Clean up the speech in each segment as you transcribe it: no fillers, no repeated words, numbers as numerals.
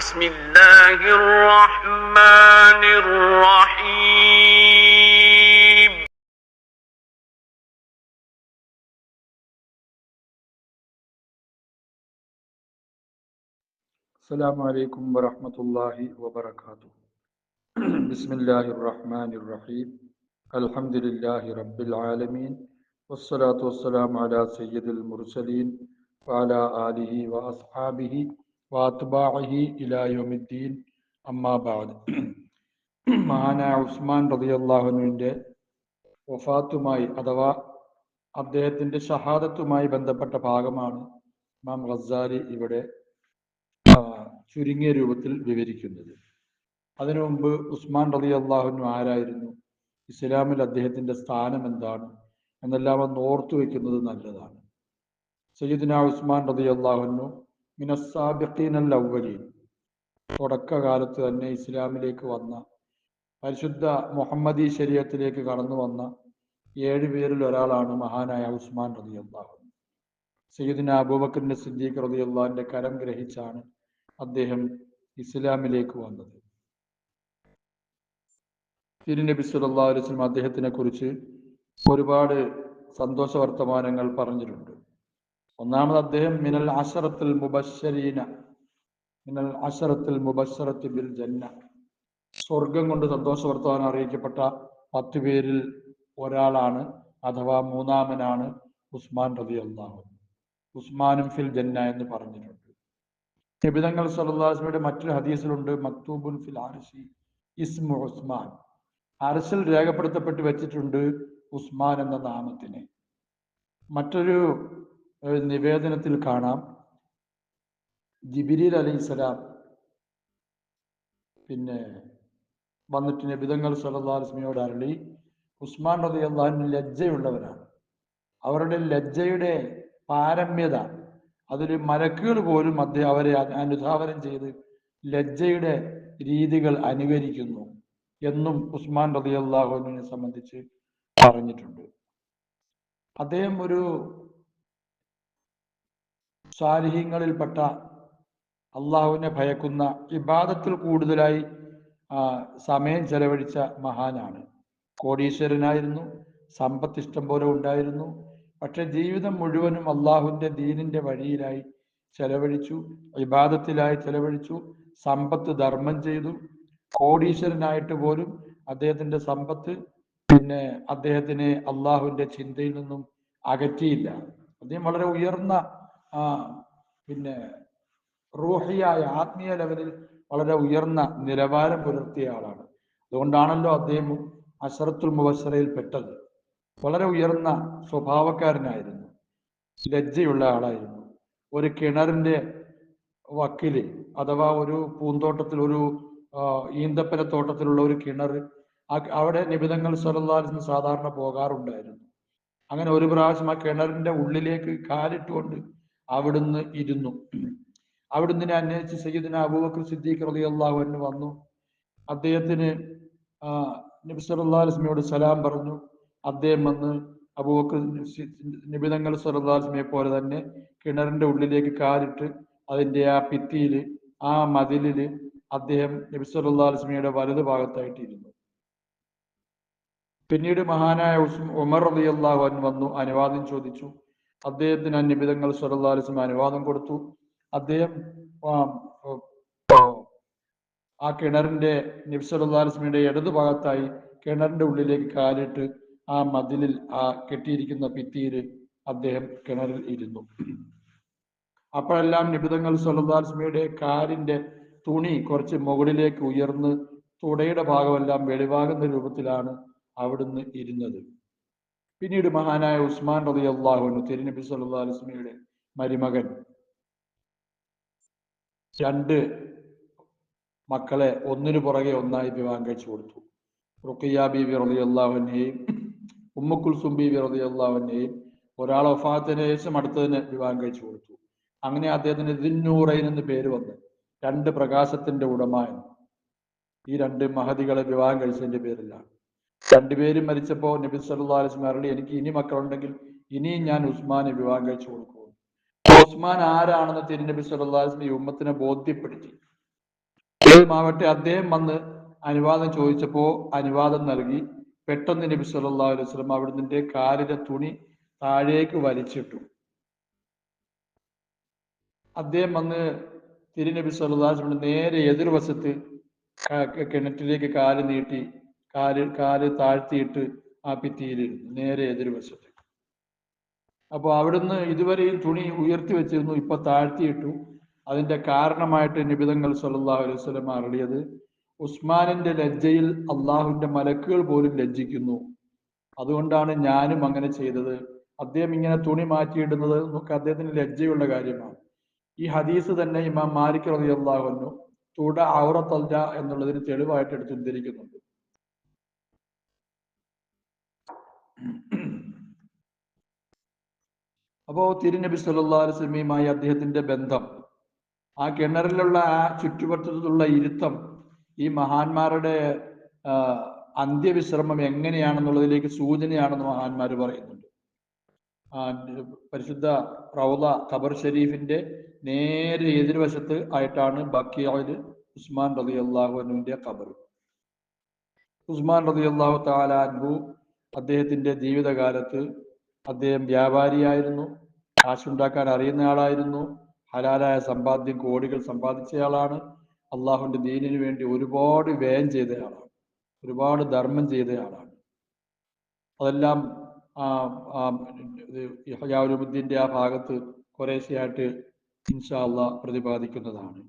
بسم الله الرحمن الرحيم. السلام عليكم ورحمة الله وبركاته. بسم الله الرحمن الرحيم. الحمد لله رب العالمين والصلاة والسلام على سيد المرسلين وعلى آله وأصحابه وأتباعه إلى يوم الدين. أما بعد. മഹാനായ ഉസ്മാൻ റളിയല്ലാഹു അൻഹുവിൻ്റെ വഫാത്തുമായി അഥവാ അദ്ദേഹത്തിൻ്റെ ഷഹാദത്തുമായി ബന്ധപ്പെട്ട ഭാഗമാണ് ഇമാം ഗസ്സാലി ഇവിടെ ചുരുങ്ങിയ രൂപത്തിൽ വിവരിക്കുന്നത്. അതിനു മുമ്പ് ഉസ്മാൻ റളിയല്ലാഹു അൻഹു ആരായിരുന്നു, ഇസ്ലാമിൽ അദ്ദേഹത്തിൻ്റെ സ്ഥാനം എന്താണ് എന്നെല്ലാം ഒന്ന് ഓർത്തു വയ്ക്കുന്നത് നല്ലതാണ്. സയ്യിദുനാ ഉസ്മാൻ റളിയല്ലാഹു അൻഹു മിനസ്സാബിഖീനൽ അവ്വലീൻ, തുടക്കകാലത്ത് തന്നെ ഇസ്ലാമിലേക്ക് വന്ന, പരിശുദ്ധ മുഹമ്മദി ശരീഅത്തിലേക്ക് കടന്നു വന്ന 7 പേരിൽ ഒരാളാണ് മഹാനായ ഉസ്മാൻ റളിയല്ലാഹു അൻഹു. സയ്യിദുനാ അബൂബക്കർ സിദ്ദീഖ് റളിയല്ലാഹുവിൻ്റെ കരം ഗ്രഹിച്ചാണ് അദ്ദേഹം ഇസ്ലാമിലേക്ക് വന്നത്. തിരുനബി സല്ലല്ലാഹു അലൈഹി വസല്ലം അദ്ദേഹത്തിനെ കുറിച്ച് ഒരുപാട് സന്തോഷ വർത്തമാനങ്ങൾ പറഞ്ഞിട്ടുണ്ട്. ഒന്നാമത് അദ്ദേഹം മിനൽ അശറത്തുൽ മുബശ്ശറത്തി ബിൽ ജന്ന, സ്വർഗം കൊണ്ട് സന്തോഷ വർത്തമാനം അറിയിക്കപ്പെട്ട 10 പേരിൽ ഒരാളാണ്, അഥവാ മൂന്നാമനാണ് ഉസ്മാൻ റളിയല്ലാഹു അൻഹു. ഉസ്മാനും ഫിൽ ജന്ന എന്ന് പറഞ്ഞിട്ടുണ്ട്. നബി തങ്ങൾ സല്ലല്ലാഹു അലൈഹി വസല്ലമയുടെ മറ്റൊരു ഹദീസിലുണ്ട്, മക്തൂബുൻ ഫിൽ അർശി ഇസ്മു ഉസ്മാൻ, അർശിൽ രേഖപ്പെടുത്തപ്പെട്ട് വെച്ചിട്ടുണ്ട് ഉസ്മാൻ എന്ന നാമത്തിനെ. മറ്റൊരു നിവേദനത്തിൽ കാണാം, ജിബ്രീൽ അലൈഹിസ്സലാം വന്നിട്ട് നബി തങ്ങൾ സല്ലല്ലാഹു അലൈഹി വസല്ലമയോട് അരുളി, ഉസ്മാൻ റളിയല്ലാഹു അൻഹു ലജ്ജയുള്ളവരാണ്, അവരുടെ ലജ്ജയുടെ പാരമ്യത, അതിൽ മലക്കുകൾ പോലും അവരെ അനുധാവനം ചെയ്ത് ലജ്ജയുടെ രീതികൾ അനുകരിക്കുന്നു എന്നും ഉസ്മാൻ റളിയല്ലാഹു അൻഹുവിനെ സംബന്ധിച്ച് പറഞ്ഞിട്ടുണ്ട്. അദ്ദേഹം ഒരു സാലിഹീങ്ങളിൽപ്പെട്ട, അള്ളാഹുവിനെ ഭയക്കുന്ന, ഇബാദത്തിൽ കൂടുതലായി സമയം ചെലവഴിച്ച മഹാനാണ്. കോടീശ്വരനായിരുന്നു, സമ്പത്ത് ഇഷ്ടം പോലെ ഉണ്ടായിരുന്നു. പക്ഷെ ജീവിതം മുഴുവനും അള്ളാഹുവിൻ്റെ ദീനിൻ്റെ വഴിയിലായി ചെലവഴിച്ചു, ഇബാദത്തിലായി ചെലവഴിച്ചു, സമ്പത്ത് ധർമ്മം ചെയ്തു. കോടീശ്വരനായിട്ട് പോലും അദ്ദേഹത്തിൻ്റെ സമ്പത്ത് അദ്ദേഹത്തിനെ അള്ളാഹുവിൻ്റെ ചിന്തയിൽ നിന്നും അകറ്റിയില്ല. അദ്ദേഹം വളരെ ഉയർന്ന റൂഹിയായ ആത്മീയ ലെവലിൽ വളരെ ഉയർന്ന നിലവാരം പുലർത്തിയ ആളാണ്. അതുകൊണ്ടാണല്ലോ അദ്ദേഹം അശറത്തുൽ മുബശ്ശറയിൽ പെട്ടത്. വളരെ ഉയർന്ന സ്വഭാവക്കാരനായിരുന്നു, ലജ്ജയുള്ള ആളായിരുന്നു. ഒരു കിണറിൻ്റെ വക്കിൽ, അഥവാ ഒരു പൂന്തോട്ടത്തിൽ, ഒരു ഈന്തപ്പനത്തോട്ടത്തിലുള്ള ഒരു കിണർ, അവിടെ നബി തങ്ങൾ സല്ലല്ലാഹു അലൈഹി വസല്ലം സാധാരണ പോകാറുണ്ടായിരുന്നു. അങ്ങനെ ഒരു പ്രാവശ്യം ആ കിണറിൻ്റെ ഉള്ളിലേക്ക് കാലിട്ടുകൊണ്ട് അവിടുന്ന് ഇരുന്നു. അവിടുന്ന് അന്വേഷിച്ച് സയ്യിദുനാ അബൂബക്കർ സിദ്ദീഖ് റളിയല്ലാഹു അൻഹു വന്നു. അദ്ദേഹത്തിന് നബി സല്ലല്ലാഹു അലൈഹി വസല്ലമയോട് സലാം പറഞ്ഞു. അദ്ദേഹം വന്ന് അബൂബക്കർ നബി തങ്ങൾ സല്ലല്ലാഹു അലൈഹി വസല്ലമയെ പോലെ തന്നെ കിണറിൻ്റെ ഉള്ളിലേക്ക് കാലിട്ട് അതിൻ്റെ ആ ഭിത്തിയിൽ, ആ മതിലിൽ അദ്ദേഹം നബി സല്ലല്ലാഹു അലൈഹി വസല്ലമയുടെ വലതു ഭാഗത്തായിട്ട് ഇരുന്നു. പിന്നീട് മഹാനായ ഉമർ റളിയല്ലാഹു അൻഹു വന്നു, അനുവാദം ചോദിച്ചു. അദ്ദേഹത്തിന് നബി തങ്ങൾ സല്ലല്ലാഹു അലൈഹി വസല്ലം അനുവാദം കൊടുത്തു. അദ്ദേഹം ആ കിണറിൻ്റെ, നബി സല്ലല്ലാഹു അലൈഹി വസല്ലമയുടെ ഇടതു ഭാഗത്തായി കിണറിൻ്റെ ഉള്ളിലേക്ക് കാലിട്ട് ആ മതിലിൽ, ആ കെട്ടിയിരിക്കുന്ന ഭിത്തിയിൽ അദ്ദേഹം കിണറിൽ ഇരുന്നു. അപ്പോഴെല്ലാം നബി തങ്ങൾ സല്ലല്ലാഹു അലൈഹി വസല്ലമയുടെ കാലിൻ്റെ തുണി കുറച്ച് മുകളിലേക്ക് ഉയർന്ന് തുടയുടെ ഭാഗമെല്ലാം വെളിവാകുന്ന രൂപത്തിലാണ് അവിടുന്ന് ഇരുന്നത്. പിന്നീട് മഹാനായ ഉസ്മാൻ റളിയല്ലാഹു അൻഹു, തിരുനബി സല്ലല്ലാഹു അലൈഹി വസല്ലമയുടെ മരുമകൻ, 2 മക്കളെ ഒന്നിനു പുറകെ ഒന്നായി വിവാഹം കഴിച്ചു കൊടുത്തു. റുഖിയ ബീവി റളിയല്ലാഹു അൻഹയെയും ഉമ്മു കുൽസും ബീവി റളിയല്ലാഹു അൻഹയെയും ഒരാൾ വഫാത്തിന് ശേഷം അടുത്തതിന് വിവാഹം കഴിച്ചു കൊടുത്തു. അങ്ങനെ അദ്ദേഹത്തിന് ദിന്നൂറൈൻ എന്ന് പേര് വന്നു, 2 പ്രകാശത്തിന്റെ ഉടമ എന്ന്. ഈ 2 മഹദികളെ വിവാഹം കഴിച്ചതിന്റെ പേരിലാണ്. 2 പേരും മരിച്ചപ്പോൾ നബി സല്ലല്ലാഹു അലൈഹി വസല്ലം പറഞ്ഞു, എനിക്ക് ഇനി മക്കളുണ്ടെങ്കിൽ ഇനിയും ഞാൻ ഉസ്മാനെ വിവാഹം കഴിച്ചു കൊടുക്കും. ഉസ്മാൻ ആരാണെന്ന് തിരുനബി സല്ലല്ലാഹു അലൈഹി വസല്ലം ഈ ഉമ്മത്തിനെ ബോധ്യപ്പെടുത്തി. ആവട്ടെ അദ്ദേഹം വന്ന് അനുവാദം ചോദിച്ചപ്പോൾ അനുവാദം നൽകി. പെട്ടെന്ന് നബി സല്ലല്ലാഹു അലൈഹി വസല്ലം അവിടുന്ന് കാലിലെ തുണി താഴേക്ക് വലിച്ചിട്ടു. അദ്ദേഹം വന്ന് തിരുനബി സല്ലല്ലാഹു അലൈഹി വസല്ലം നേരെ എതിർവശത്ത് കിണറ്റിലേക്ക് കാല് നീട്ടി കാല് താഴ്ത്തിയിട്ട് ആ ഭിത്തിയിലിരുന്നു, നേരെ എതിർവശത്ത്. അപ്പോൾ അവിടുന്ന് ഇതുവരെ ഈ തുണി ഉയർത്തി വെച്ചിരുന്നു, ഇപ്പൊ താഴ്ത്തിയിട്ടു. അതിന്റെ കാരണമായിട്ട് നിബിതങ്ങൾ സല്ലല്ലാഹു അലൈഹി വസല്ലം അരുളിയത്, ഉസ്മാനിന്റെ ലജ്ജയിൽ അള്ളാഹുവിന്റെ മലക്കുകൾ പോലും ലജ്ജിക്കുന്നു, അതുകൊണ്ടാണ് ഞാനും അങ്ങനെ ചെയ്തത്. അദ്ദേഹം ഇങ്ങനെ തുണി മാറ്റിയിടുന്നത് നമുക്ക് അദ്ദേഹത്തിന് ലജ്ജയുള്ള കാര്യമാണ്. ഈ ഹദീസ് തന്നെ ഇമാം മാലിക് റളിയല്ലാഹു അൻഹു തുട ഔറത്തല്ല എന്നുള്ളതിന് തെളിവായിട്ട് എടുത്ത് ഉദ്ധരിക്കുന്നുണ്ട്. അപ്പോൾ തിരുനബി സല്ലല്ലാഹു അലൈഹി വസല്ലമയുമായി അദ്ദേഹത്തിന്റെ ബന്ധം, ആ കിണറിലുള്ള ആ ചുറ്റുവട്ടത്തുള്ള ഇരുത്തം, ഈ മഹാന്മാരുടെ അന്ത്യവിശ്രമം എങ്ങനെയാണെന്നുള്ളതിലേക്ക് സൂചനയാണെന്ന് മഹാന്മാർ പറയുന്നുണ്ട്. പരിശുദ്ധ റൗള ഖബർ ഷരീഫിന്റെ നേരെ എതിർവശത്ത് ആയിട്ടാണ് ബഖീഉൽ ഉസ്മാൻ റളിയല്ലാഹു അൻഹുവിന്റെ ഖബർ. ഉസ്മാൻ റളിയല്ലാഹു തആല അൻഹു അദ്ദേഹത്തിന്റെ ജീവിതകാലത്ത് അദ്ദേഹം വ്യാപാരിയായിരുന്നു, കാശുണ്ടാക്കാൻ അറിയുന്ന ആളായിരുന്നു, ഹലാലായ സമ്പാദ്യം കോടികൾ സമ്പാദിച്ചയാളാണ്, അള്ളാഹുവിന്റെ ദീനിനു വേണ്ടി ഒരുപാട് വ്യയം ചെയ്തയാളാണ്, ഒരുപാട് ധർമ്മം ചെയ്തയാളാണ്. അതെല്ലാം ഇഹ്യാഉലുദ്ദീന്റെ ആ ഭാഗത്ത് കുറേശ്ശെയായിട്ട് ഇൻഷാ അള്ളാഹ് പ്രതിപാദിക്കുന്നതാണ്.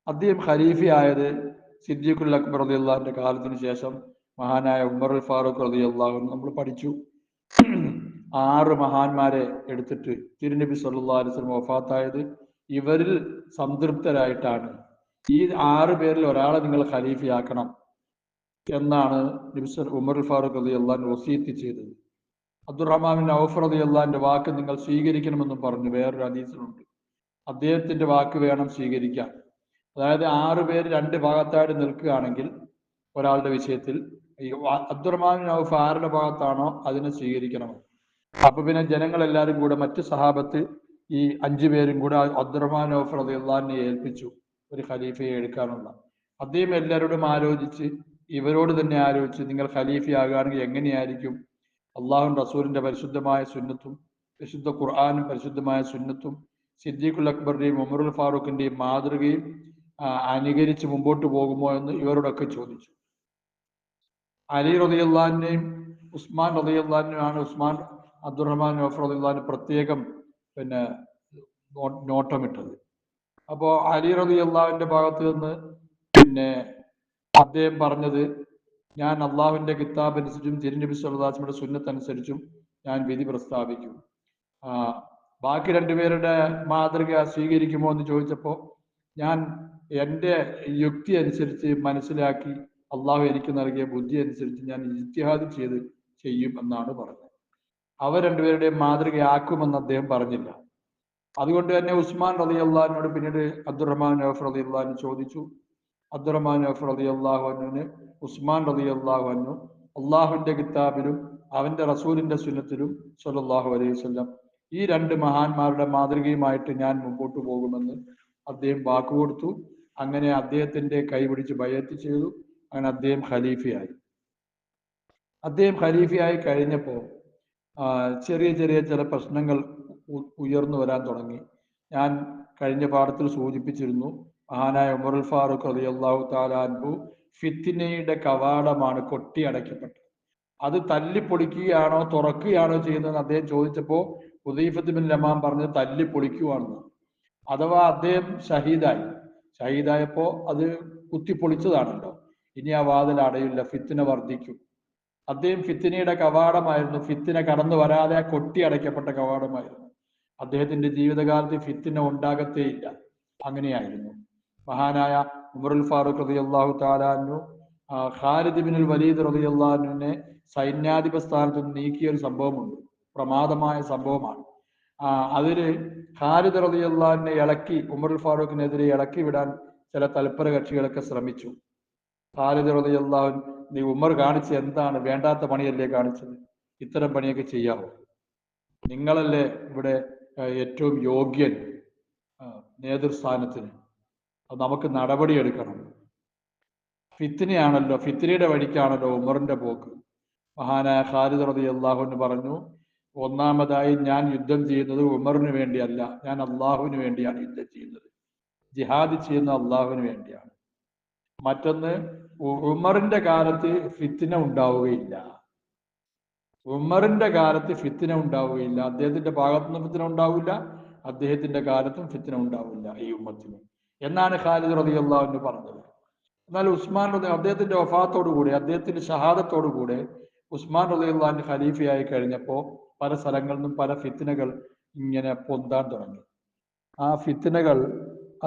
അദ്ദേഹം ഖലീഫയായത് സിദ്ദീഖുൽ അക്ബർ റളിയല്ലാഹുവിന്റെ കാലത്തിന് ശേഷം മഹാനായ ഉമറുൽ ഫാറൂഖ് റളിയല്ലാഹു അൻഹു നമ്മൾ പഠിച്ചു. 6 മഹാന്മാരെ എടുത്തിട്ട് തിരുനബി സല്ലല്ലാഹു അലൈഹി വസല്ലം വഫാത്തായത് ഇവരിൽ സംതൃപ്തരായിട്ടാണ്. ഈ 6 പേരിൽ ഒരാളെ നിങ്ങൾ ഖലീഫയാക്കണം എന്നാണ് നബി ഉമറുൽ ഫാറൂഖ് റളിയല്ലാഹു അൻഹു വസിയത്ത് ചെയ്തത്. അബ്ദുറഹ്മാൻ ബിൻ ഔഫ് റളിയല്ലാഹുവിന്റെ വാക്ക് നിങ്ങൾ സ്വീകരിക്കണമെന്നും പറഞ്ഞു വേറൊരു ഹദീസിലുണ്ട്. അദ്ദേഹത്തിന്റെ വാക്ക് വേണം സ്വീകരിക്കാൻ. അതായത് 6 പേര് 2 ഭാഗത്തായിട്ട് നിൽക്കുകയാണെങ്കിൽ ഒരാളുടെ വിഷയത്തിൽ അബ്ദുറഹ്മാൻ ബിൻ ഔഫ് ആരുടെ ഭാഗത്താണോ അതിനെ സ്വീകരിക്കണം. അപ്പൊ പിന്നെ ജനങ്ങളെല്ലാവരും കൂടെ, മറ്റ് സഹാബത്ത് ഈ 5 പേരും കൂടെ അബ്ദുറഹ്മാൻ ഔഫ് റളിയല്ലാഹുവിനെ ഏൽപ്പിച്ചു ഒരു ഖലീഫയെ എടുക്കാനുള്ള. അദ്ദേഹം എല്ലാവരോടും ആലോചിച്ച്, ഇവരോട് തന്നെ ആലോചിച്ച്, നിങ്ങൾ ഖലീഫയാകുകയാണെങ്കിൽ എങ്ങനെയായിരിക്കും? അള്ളാഹും റസൂലിന്റെ പരിശുദ്ധമായ സുന്നത്തും വിശുദ്ധ ഖുർആനും പരിശുദ്ധമായ സുന്നത്തും സിദ്ദീഖുൽ അക്ബറിന്റെയും ഉമറുൽ ഫാറൂഖിന്റെയും മാതൃകയും അനുകരിച്ച് മുമ്പോട്ട് പോകുമോ എന്ന് ഇവരോടൊക്കെ ചോദിച്ചു. അലി റളിയല്ലാഹുവിനെയും ഉസ്മാൻ റളിയല്ലാഹുവിനുമാണ് ഉസ്മാൻ അബ്ദുറഹ്മാൻ ഔഫ് റളിയല്ലാഹു പ്രത്യേകം നോട്ടമിട്ടത്. അപ്പോൾ അലി റളിയല്ലാഹുവിന്റെ ഭാഗത്ത് നിന്ന് അദ്ദേഹം പറഞ്ഞത്, ഞാൻ അള്ളാഹുവിന്റെ കിതാബ് അനുസരിച്ചും തിരുനബി സല്ലല്ലാഹു അലൈഹി വസല്ലമയുടെ സുന്നത്ത് അനുസരിച്ചും ഞാൻ വിധി പ്രസ്താവിക്കും. ബാക്കി 2 പേരുടെ മാതൃക സ്വീകരിക്കുമോ എന്ന് ചോദിച്ചപ്പോൾ, ഞാൻ എൻ്റെ യുക്തി അനുസരിച്ച് മനസ്സിലാക്കി അള്ളാഹു എനിക്ക് നൽകിയ ബുദ്ധി അനുസരിച്ച് ഞാൻ ഇജ്തിഹാദ് ചെയ്ത് ചെയ്യും എന്നാണ് പറഞ്ഞത്. അവർ 2 പേരുടെയും മാതൃകയാക്കുമെന്ന് അദ്ദേഹം പറഞ്ഞില്ല. അതുകൊണ്ട് തന്നെ ഉസ്മാൻ റളിയല്ലാഹുവിനോട് പിന്നീട് അബ്ദുറഹ്മാൻ ഔഫ് റളിയല്ലാഹു ചോദിച്ചു. അബ്ദുറഹ്മാൻ ഔഫ് റളിയല്ലാഹു അൻഹുവിന് ഉസ്മാൻ റളിയല്ലാഹു അൻഹു അള്ളാഹുവിന്റെ കിതാബിലും അവന്റെ റസൂലിന്റെ സുന്നത്തിലും സ്വല്ലല്ലാഹു അലൈഹി വസല്ലം ഈ 2 മഹാന്മാരുടെ മാതൃകയുമായിട്ട് ഞാൻ മുമ്പോട്ട് പോകുമെന്ന് അദ്ദേഹം വാക്കുകൊടുത്തു. അങ്ങനെ അദ്ദേഹത്തിന്റെ കൈപിടിച്ച് ബൈഅത്ത് ചെയ്തു. അങ്ങനെ അദ്ദേഹം ഖലീഫയായി. അദ്ദേഹം ഖലീഫയായി കഴിഞ്ഞപ്പോൾ ചെറിയ ചെറിയ ചില പ്രശ്നങ്ങൾ ഉയർന്നു വരാൻ തുടങ്ങി. ഞാൻ കഴിഞ്ഞ പാഠത്തിൽ സൂചിപ്പിച്ചിരുന്നു, മഹാനായ ഉമറുൽ ഫാറൂഖ് റളിയല്ലാഹു തആല അൻഹു ഫിത്നയുടെ കവാടമാണ് കൊട്ടി അടയ്ക്കപ്പെട്ടത്. അത് തല്ലിപ്പൊളിക്കുകയാണോ തുറക്കുകയാണോ ചെയ്യുന്നതെന്ന് അദ്ദേഹം ചോദിച്ചപ്പോൾ ഹുദൈഫത്ത് ബിൻ യമാൻ പറഞ്ഞത് തല്ലിപ്പൊളിക്കുകയാണെന്ന്. അഥവാ അദ്ദേഹം ഷഹീദായപ്പോ അത് കുത്തിപ്പൊളിച്ചതാണല്ലോ, ഇനി ആ വാതിൽ അടയില്ല, ഫിത്ന വർദ്ധിക്കും. അദ്ദേഹം ഫിത്നയുടെ കവാടമായിരുന്നു, ഫിത്ന കടന്നു വരാതെ കൊട്ടി അടയ്ക്കപ്പെട്ട കവാടമായിരുന്നു. അദ്ദേഹത്തിന്റെ ജീവിതകാലത്ത് ഫിത്ന ഉണ്ടാകത്തേയില്ല, അങ്ങനെയായിരുന്നു. മഹാനായ ഉമറുൽ ഫാറൂഖ് റളിയല്ലാഹു തആല അൻഹു ഖാലിദ് ഇബ്നുൽ വലീദ് റളിയല്ലാഹു അൻഹുവിനെ സൈന്യാധിപ സ്ഥാനത്ത് നിന്ന് നീക്കിയ ഒരു സംഭവമുണ്ട്, പ്രമാദമായ സംഭവമാണ്. അതില് ഖാലിദ് റളിയല്ലാഹു അൻഹുവിനെ ഇളക്കി, ഉമറുൽ ഫാറൂഖിനെതിരെ ഇളക്കി വിടാൻ ചില തൽപര കക്ഷികളൊക്കെ ശ്രമിച്ചു. ഖാലിദ് റളിയല്ലാഹു അൻഹു, നീ ഉമർ കാണിച്ച എന്താണ്? വേണ്ടാത്ത പണിയല്ലേ കാണിച്ചത്, ഇത്തരം പണിയൊക്കെ ചെയ്യാവോ? നിങ്ങളല്ലേ ഇവിടെ ഏറ്റവും യോഗ്യൻ നേതൃസ്ഥാനത്തിന്, അത് നമുക്ക് നടപടിയെടുക്കണം, ഫിത്തിനയാണല്ലോ, ഫിത്തിനയുടെ വഴിക്കാണല്ലോ ഉമറിന്റെ പോക്ക്. മഹാനായ ഖാലിദ് റളിയല്ലാഹു അൻഹു പറഞ്ഞു, ഒന്നാമതായി ഞാൻ യുദ്ധം ചെയ്യുന്നത് ഉമറിന് വേണ്ടിയല്ല, ഞാൻ അള്ളാഹുവിന് വേണ്ടിയാണ് യുദ്ധം ചെയ്യുന്നത്. ജിഹാദ് ചെയ്യുന്ന അള്ളാഹുവിന് വേണ്ടിയാണ്. മറ്റൊന്ന്, ഉമറിന്റെ കാലത്ത് ഫിത്തിന ഉണ്ടാവുകയില്ല. ഉമറിന്റെ കാലത്ത് ഫിത്തിന ഉണ്ടാവുകയില്ല. അദ്ദേഹത്തിന്റെ ഭാഗത്തുനിന്ന് ഫിത്തിന ഉണ്ടാവില്ല, അദ്ദേഹത്തിന്റെ കാലത്തും ഫിത്തിന ഉണ്ടാവില്ല ഈ ഉമ്മത്തിന് എന്നാണ് ഖാലിദ് റളിയല്ലാഹു അൻഹു പറഞ്ഞത്. എന്നാൽ ഉസ്മാൻ അദ്ദേഹത്തിന്റെ വഫാത്തോടുകൂടി, അദ്ദേഹത്തിന്റെ ഷഹാദത്തോടുകൂടെ ഉസ്മാൻ റളിയല്ലാഹു അൻഹു ഖലീഫയായി കഴിഞ്ഞപ്പോൾ പല സ്ഥലങ്ങളിൽ നിന്നും പല ഫിത്തിനകൾ ഇങ്ങനെ പൊന്താൻ തുടങ്ങി. ആ ഫിത്തിനകൾ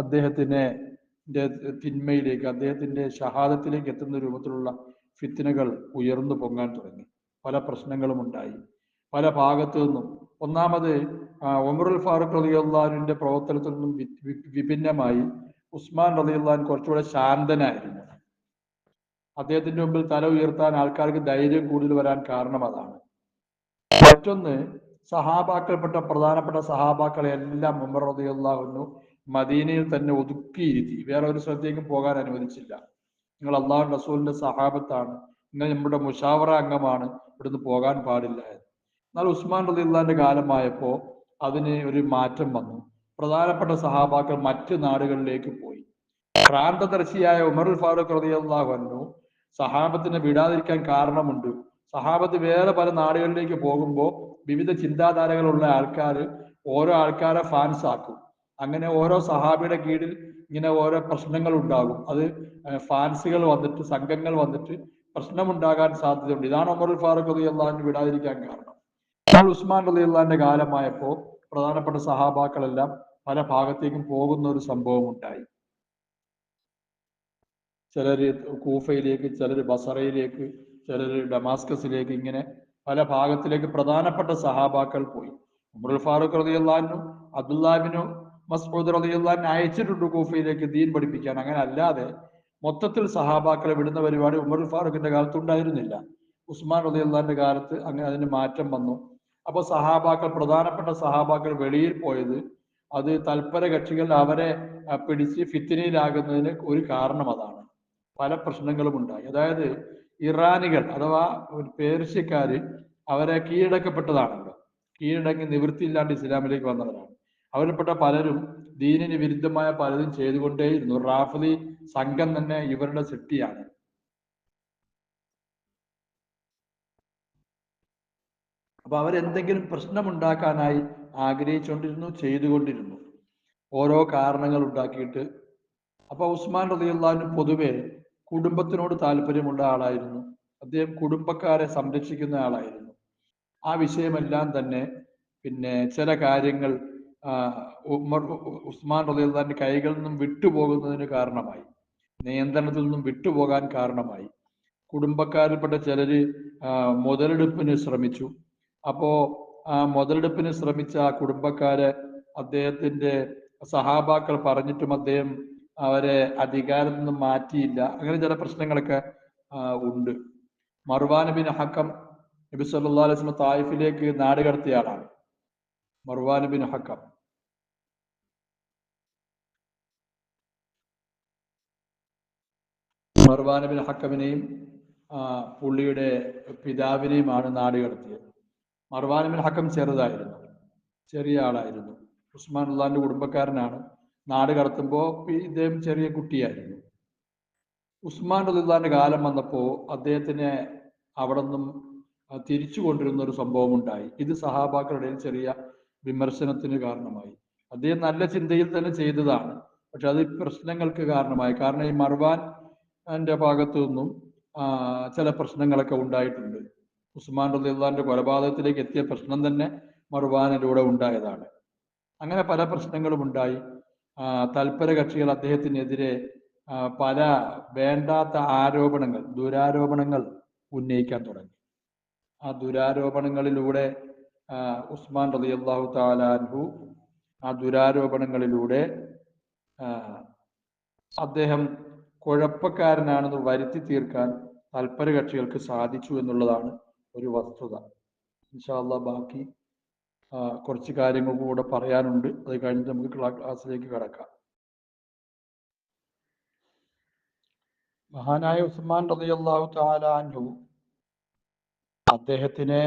അദ്ദേഹത്തിനെ തിന്മയിലേക്ക്, അദ്ദേഹത്തിന്റെ ഷഹാദത്തിലേക്ക് എത്തുന്ന രൂപത്തിലുള്ള ഫിത്തിനകൾ ഉയർന്നു പൊങ്ങാൻ തുടങ്ങി. പല പ്രശ്നങ്ങളും ഉണ്ടായി പല ഭാഗത്തു നിന്നും. ഒന്നാമത് ഉമറുൽ ഫാറൂഖ് റളിയല്ലാഹു അൻഹുവിന്റെ പ്രവർത്തനത്തിൽ നിന്നും വിഭിന്നമായി ഉസ്മാൻ റളിയല്ലാഹു അൻഹു കുറച്ചുകൂടെ ശാന്തനായിരുന്നു. അദ്ദേഹത്തിന്റെ മുമ്പിൽ തല ഉയർത്താൻ ആൾക്കാർക്ക് ധൈര്യം കൂടുതൽ വരാൻ കാരണം അതാണ്. മറ്റൊന്ന്, സഹാബാക്കൾപ്പെട്ട പ്രധാനപ്പെട്ട സഹാബാക്കളെ എല്ലാം ഉമർ റളിയല്ലാഹു അൻഹു മദീനയിൽ തന്നെ ഒതുക്കിയിരുത്തി, വേറെ ഒരു സ്ഥലത്തേക്കും പോകാൻ അനുവദിച്ചില്ല. നിങ്ങൾ അള്ളാഹു റസൂലിന്റെ സഹാബത്താണ്, നിങ്ങൾ നമ്മുടെ മുഷാവറ അംഗമാണ്, ഇവിടുന്ന് പോകാൻ പാടില്ല എന്ന്. എന്നാൽ ഉസ്മാൻ റളിയല്ലാഹുവിന്റെ കാലമായപ്പോൾ അതിന് ഒരു മാറ്റം വന്നു. പ്രധാനപ്പെട്ട സഹാബാക്കൾ മറ്റ് നാടുകളിലേക്ക് പോയി. ഭ്രാന്തദർശിയായ ഉമറുൽ ഫാറൂഖ് റളിയല്ലാഹു അൻഹു സഹാബത്തിനെ വിടാതിരിക്കാൻ കാരണമുണ്ട്. സഹാബത്ത് വേറെ പല നാടുകളിലേക്ക് പോകുമ്പോൾ വിവിധ ചിന്താധാരകളുള്ള ആൾക്കാർ ഓരോ ആൾക്കാരെ ഫാൻസ് ആക്കും. അങ്ങനെ ഓരോ സഹാബിയുടെ കീഴിൽ ഇങ്ങനെ ഓരോ പ്രശ്നങ്ങൾ ഉണ്ടാകും. അത് ഫാൻസുകൾ വന്നിട്ട്, സംഘങ്ങൾ വന്നിട്ട് പ്രശ്നമുണ്ടാകാൻ സാധ്യതയുണ്ട്. ഇതാണ് ഉമറുൽ ഫാറൂഖ് റളിയല്ലാഹു അൻഹു വിടാതിരിക്കാൻ കാരണം. എന്നാൽ ഉസ്മാൻ റളിയല്ലാഹുവിന്റെ കാലമായപ്പോൾ പ്രധാനപ്പെട്ട സഹാബാക്കളെല്ലാം പല ഭാഗത്തേക്കും പോകുന്ന ഒരു സംഭവം ഉണ്ടായി. ചിലർ കൂഫയിലേക്ക്, ചിലർ ബസറയിലേക്ക്, ചിലർ ഡമാസ്കസിലേക്ക്, ഇങ്ങനെ പല ഭാഗത്തിലേക്ക് പ്രധാനപ്പെട്ട സഹാബാക്കൾ പോയി. ഉമറുൽ ഫാറൂഖ് റളിയല്ലാഹു അൻഹു അബ്ദുല്ലാഹിബ്നു മസ്ഊദ് റളിയല്ലാഹു അൻഹു അയച്ചിട്ടുണ്ട് കൂഫയിലേക്ക് ദീൻ പഠിപ്പിക്കാൻ. അങ്ങനെ അല്ലാതെ മൊത്തത്തിൽ സഹാബാക്കളെ വിടുന്ന പരിപാടി ഉമറുൽ ഫാറൂഖിന്റെ കാലത്ത് ഉണ്ടായിരുന്നില്ല. ഉസ്മാൻ റളിയല്ലാഹുവിന്റെ കാലത്ത് അങ്ങനെ അതിന് മാറ്റം വന്നു. അപ്പോൾ സഹാബാക്കൾ, പ്രധാനപ്പെട്ട സഹാബാക്കൾ വെളിയിൽ പോയത് അത് തൽപര കക്ഷികൾ അവരെ പിടിച്ച് ഫിത്തിനയിലാകുന്നതിന് ഒരു കാരണം അതാണ്. പല പ്രശ്നങ്ങളും ഉണ്ടായി. അതായത് ഇറാനികൾ അഥവാ പേർഷ്യക്കാര് അവരെ കീഴടക്കപ്പെട്ടതാണല്ലോ, കീഴടങ്ങി നിവൃത്തിയില്ലാണ്ട് ഇസ്ലാമിലേക്ക് വന്നവരാണ്. അവരിൽപ്പെട്ട പലരും ദീനിന് വിരുദ്ധമായ പലതും ചെയ്തുകൊണ്ടേയിരുന്നു. റാഫിദി സംഘം തന്നെ ഇവരുടെ സൃഷ്ടിയാണ്. അപ്പൊ അവരെന്തെങ്കിലും പ്രശ്നമുണ്ടാക്കാനായി ആഗ്രഹിച്ചുകൊണ്ടിരുന്നു, ചെയ്തുകൊണ്ടിരുന്നു, ഓരോ കാരണങ്ങൾ ഉണ്ടാക്കിയിട്ട്. അപ്പൊ ഉസ്മാൻ റളിയല്ലാഹു അൻഹു പൊതുവെ കുടുംബത്തിനോട് താല്പര്യമുള്ള ആളായിരുന്നു. അദ്ദേഹം കുടുംബക്കാരെ സംരക്ഷിക്കുന്ന ആളായിരുന്നു. ആ വിഷയമെല്ലാം തന്നെ പിന്നെ ചില കാര്യങ്ങൾ ഉസ്മാൻ റളിയല്ലാഹു അൻഹു കൈകളിൽ നിന്നും വിട്ടുപോകുന്നതിന് കാരണമായി, നിയന്ത്രണത്തിൽ നിന്നും വിട്ടുപോകാൻ കാരണമായി. കുടുംബക്കാരിൽപ്പെട്ട ചിലര് മുതലെടുപ്പിന് ശ്രമിച്ചു. അപ്പോ ആ മുതലെടുപ്പിന് ശ്രമിച്ച ആ കുടുംബക്കാരെ അദ്ദേഹത്തിന്റെ സഹാബാക്കൾ പറഞ്ഞിട്ടും അദ്ദേഹം അവരെ അധികാരത്തിൽ നിന്നും മാറ്റിയില്ല. അങ്ങനെ ചില പ്രശ്നങ്ങളൊക്കെ ഉണ്ട്. മർവാൻ ബിൻ ഹക്കം നബി സല്ലല്ലാഹു അലൈഹി വസല്ലം തായിഫിലേക്ക് നാട് കടത്തിയ ആളാണ്. Marwan bin Hakam Marwan bin ഹക്കമിനെയും പുള്ളിയുടെ പിതാവിനെയുമാണ് നാട് കടത്തിയത്. മർവാൻ ബിൻ ഹക്കം ചെറുതായിരുന്നു, ചെറിയ ആളായിരുന്നു. ഉസ്മാൻ അള്ളാഹിന്റെ കുടുംബക്കാരനാണ്. നാട് കടത്തുമ്പോൾ ഇദ്ദേഹം ചെറിയ കുട്ടിയായിരുന്നു. ഉസ്മാൻ റളിയല്ലാഹുവിന്റെ കാലം വന്നപ്പോൾ അദ്ദേഹത്തിനെ അവിടെ നിന്നും തിരിച്ചു കൊണ്ടിരുന്ന ഒരു സംഭവം ഉണ്ടായി. ഇത് സഹാബാക്കളുടെ ചെറിയ വിമർശനത്തിന് കാരണമായി. അദ്ദേഹം നല്ല ചിന്തയിൽ തന്നെ ചെയ്തതാണ്, പക്ഷെ അത് പ്രശ്നങ്ങൾക്ക് കാരണമായി. കാരണം ഈ മർവാന്റെ ഭാഗത്തു നിന്നും ചില പ്രശ്നങ്ങളൊക്കെ ഉണ്ടായിട്ടുണ്ട്. ഉസ്മാൻ റളിയല്ലാഹുവിന്റെ കൊലപാതകത്തിലേക്ക് എത്തിയ പ്രശ്നം തന്നെ മർവാനിലൂടെ ഉണ്ടായതാണ്. അങ്ങനെ പല പ്രശ്നങ്ങളും ഉണ്ടായി. തൽപര കക്ഷികൾ അദ്ദേഹത്തിനെതിരെ പല വേണ്ടാത്ത ആരോപണങ്ങൾ, ദുരാരോപണങ്ങൾ ഉന്നയിക്കാൻ തുടങ്ങി. ആ ദുരാരോപണങ്ങളിലൂടെ ഉസ്മാൻ റളിയല്ലാഹു തആല അൻഹു ആ ദുരാരോപണങ്ങളിലൂടെ അദ്ദേഹം കുഴപ്പക്കാരനാണെന്ന് വരുത്തി തീർക്കാൻ തൽപര കക്ഷികൾക്ക് സാധിച്ചു എന്നുള്ളതാണ് ഒരു വസ്തുത. ഇൻഷാ അല്ലാഹ് ബാക്കി കുറച്ച് കാര്യങ്ങൾ കൂടെ പറയാനുണ്ട്. അത് കഴിഞ്ഞിട്ട് നമുക്ക് ക്ലാസ്സിലേക്ക് കടക്കാം. മഹാനായ ഉസ്മാൻ റളിയല്ലാഹു തആല അൻഹു അദ്ദേഹത്തിനെ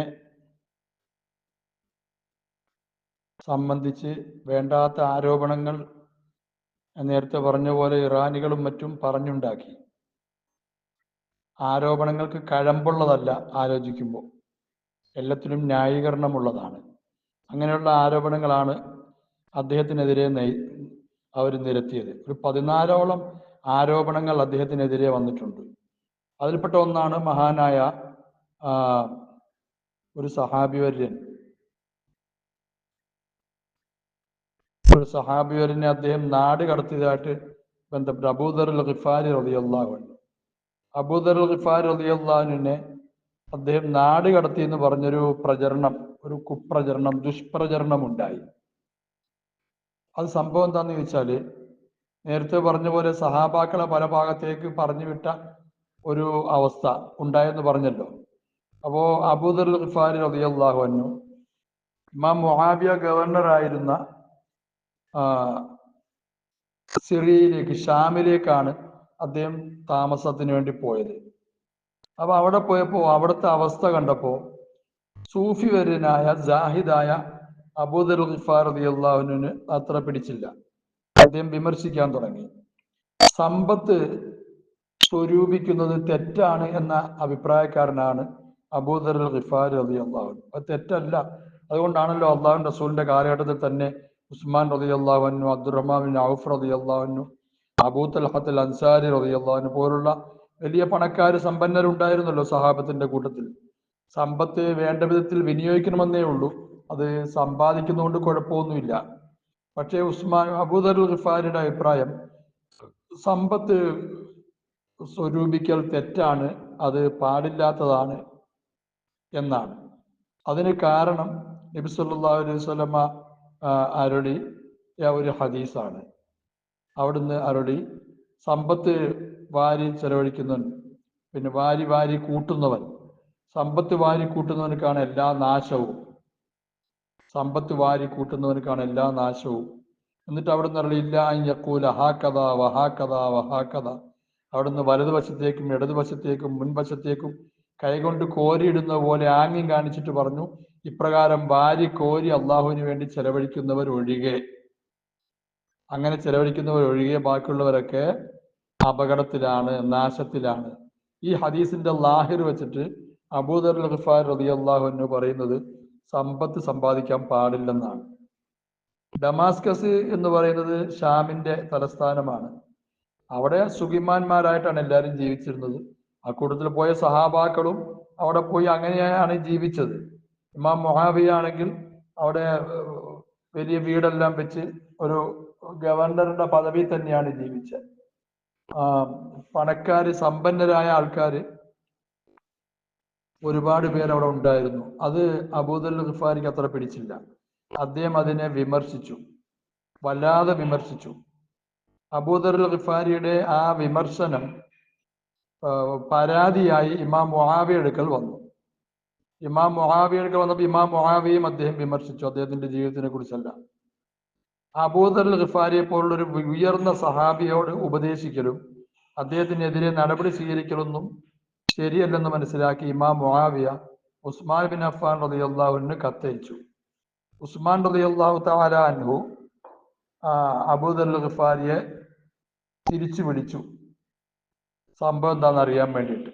സംബന്ധിച്ച് വേണ്ടാത്ത ആരോപണങ്ങൾ നേരത്തെ പറഞ്ഞ പോലെ ഇറാനികളും മറ്റും പറഞ്ഞുണ്ടാക്കി. ആരോപണങ്ങൾക്ക് കഴമ്പുള്ളതല്ല ആലോചിക്കുമ്പോൾ, എല്ലാത്തിനും ന്യായീകരണമുള്ളതാണ്. അങ്ങനെയുള്ള ആരോപണങ്ങളാണ് അദ്ദേഹത്തിനെതിരെ അവർ നിരത്തിയത്. ഒരു 14ഓളം ആരോപണങ്ങൾ അദ്ദേഹത്തിനെതിരെ വന്നിട്ടുണ്ട്. അതിൽപ്പെട്ട ഒന്നാണ് മഹാനായ ഒരു സഹാബിവര്യനെ അദ്ദേഹം നാട് കടത്തിയതായിട്ട് ബന്ധപ്പെട്ട് അബൂദർ അൽ ഗിഫാരി റളിയല്ലാഹു അൻഹു. അബൂദർ അൽ ഗിഫാരി റളിയല്ലാഹു അൻഹുവിനെ അദ്ദേഹം നാട് കടത്തി എന്ന് പറഞ്ഞൊരു പ്രചരണം, ഒരു കുപ്രചരണം, ദുഷ്പ്രചരണം ഉണ്ടായി. അത് സംഭവം എന്താണെന്ന് ചോദിച്ചാൽ, നേരത്തെ പറഞ്ഞ പോലെ സഹാബാക്കളെ പല ഭാഗത്തേക്ക് പറഞ്ഞു വിട്ട ഒരു അവസ്ഥ ഉണ്ടായെന്ന് പറഞ്ഞല്ലോ. അപ്പോൾ അബൂദർ അൽ ഗിഫാരി റളിയല്ലാഹു അൻഹു ഇമാം മുആവിയ ഗവർണറായിരുന്ന സിറിയയിലേക്ക്, ഷാമിലേക്കാണ് അദ്ദേഹം താമസത്തിന് വേണ്ടി പോയത്. അപ്പോൾ അവിടെ പോയപ്പോൾ അവിടുത്തെ അവസ്ഥ കണ്ടപ്പോൾ സൂഫി വര്യനായ ജാഹിദായ അബൂദർ അൽ ഗിഫാരി റളിയല്ലാഹു അൻഹുവിന് അത്ര പിടിച്ചില്ല. അദ്ദേഹം വിമർശിക്കാൻ തുടങ്ങി. സമ്പത്ത് സ്വരൂപിക്കുന്നത് തെറ്റാണ് എന്ന അഭിപ്രായക്കാരനാണ് അബൂദർ അൽ ഗിഫാരി റളിയല്ലാഹു അൻഹു. അത് തെറ്റല്ല. അതുകൊണ്ടാണല്ലോ അള്ളാഹുവിൻ്റെ റസൂലിന്റെ കാലഘട്ടത്തിൽ തന്നെ ഉസ്മാൻ റളിയല്ലാഹു അൻഹു, അബ്ദുറഹ്മാൻ ബിൻ ഔഫ് റളിയല്ലാഹു അൻഹു, അബൂ തൽഹത്ത് അൽ അൻസാരി റളിയല്ലാഹു അൻഹു പോലുള്ള വലിയ പണക്കാർ, സമ്പന്നരുണ്ടായിരുന്നല്ലോ സഹാബത്തിന്റെ കൂട്ടത്തിൽ. സമ്പത്ത് വേണ്ട വിധത്തിൽ വിനിയോഗിക്കണമെന്നേ ഉള്ളൂ, അത് സമ്പാദിക്കുന്നതുകൊണ്ട് കുഴപ്പമൊന്നുമില്ല. പക്ഷേ അബൂദർ അൽ ഗിഫാരിയുടെ അഭിപ്രായം സമ്പത്ത് സ്വരൂപിക്കൽ തെറ്റാണ്, അത് പാടില്ലാത്തതാണ് എന്നാണ്. അതിന് കാരണം നബി സല്ലല്ലാഹു അലൈഹി വസല്ലമ അരുളിയ ഒരു ഹദീസാണ്. അവിടുന്ന് അരുളി, സമ്പത്ത് വാരി ചെലവഴിക്കുന്നവൻ, പിന്നെ വാരി വാരി കൂട്ടുന്നവൻ, സമ്പത്ത് വാരി കൂട്ടുന്നവനക്കാണ് എല്ലാ നാശവും. സമ്പത്ത് വാരി കൂട്ടുന്നവനക്കാണ് എല്ലാ നാശവും. എന്നിട്ട് അവിടുന്ന് അറിയില്ല യഖൂല ഹാക്കഥ വഹാക്കഥ വഹാക്കഥ. അവിടുന്ന് വലതുവശത്തേക്കും ഇടതുവശത്തേക്കും മുൻവശത്തേക്കും കൈകൊണ്ട് കോരിയിടുന്ന പോലെ ആംഗ്യം കാണിച്ചിട്ട് പറഞ്ഞു, ഇപ്രകാരം വാരി കോരി അള്ളാഹുവിന് വേണ്ടി ചെലവഴിക്കുന്നവർ ഒഴികെ, അങ്ങനെ ചെലവഴിക്കുന്നവർ ഒഴികെ ബാക്കിയുള്ളവരൊക്കെ അപകടത്തിലാണ്, നാശത്തിലാണ്. ഈ ഹദീസിന്റെ ലാഹിർ വെച്ചിട്ട് അബൂദർ അൽ ഗിഫാരി റളിയല്ലാഹു അൻഹു പറയുന്നത് സമ്പത്ത് സമ്പാദിക്കാൻ പാടില്ലെന്നാണ്. ഡമാസ്കസ് എന്ന് പറയുന്നത് ഷാമിന്റെ തലസ്ഥാനമാണ്. അവിടെ സുഖിമാന്മാരായിട്ടാണ് എല്ലാവരും ജീവിച്ചിരുന്നത്. ആ കൂട്ടത്തിൽ പോയ സഹാബാക്കളും അവിടെ പോയി അങ്ങനെയാണ് ജീവിച്ചത്. ഇമാം മുആവിയ ആണെങ്കിൽ അവിടെ വലിയ വീടെല്ലാം വെച്ച് ഒരു ഗവർണറുടെ പദവി തന്നെയാണ് ജീവിച്ചത്. പണക്കാര്, സമ്പന്നരായ ആൾക്കാർ ഒരുപാട് പേര് അവിടെ ഉണ്ടായിരുന്നു. അത് അബൂദർ അൽ ഗിഫാരിക്ക് അത്ര പിടിച്ചില്ല. അദ്ദേഹം അതിനെ വിമർശിച്ചു, വല്ലാതെ വിമർശിച്ചു. അബൂദർ അൽ ഗിഫാരിയുടെ ആ വിമർശനം പരാതിയായി ഇമാം മുആവിയ അടുക്കൽ വന്നു. ഇമാം മുആവിയ അടുക്കൽ വന്നപ്പോൾ ഇമാം മുആവിയയും അദ്ദേഹം വിമർശിച്ചു, അദ്ദേഹത്തിന്റെ ജീവിതത്തിനെ കുറിച്ചല്ല. അബൂദർ അൽ ഗിഫാരിയെ പോലുള്ളൊരു ഉയർന്ന സഹാബിയോട് ഉപദേശിക്കലും അദ്ദേഹത്തിനെതിരെ നടപടി സ്വീകരിക്കലൊന്നും ശരിയല്ലെന്ന് മനസ്സിലാക്കി ഇമാം മുആവിയ ഉസ്മാൻ ബിൻ അഫ്ഫാൻ റളിയല്ലാഹു അൻഹു കത്തയച്ചു. ഉസ്മാൻ റളിയല്ലാഹു തആല അൻഹു അബൂദർ അൽ ഗിഫാരിയെ തിരിച്ചു വിളിച്ചു, സംഭവം എന്താണെന്ന് അറിയാൻ വേണ്ടിയിട്ട്.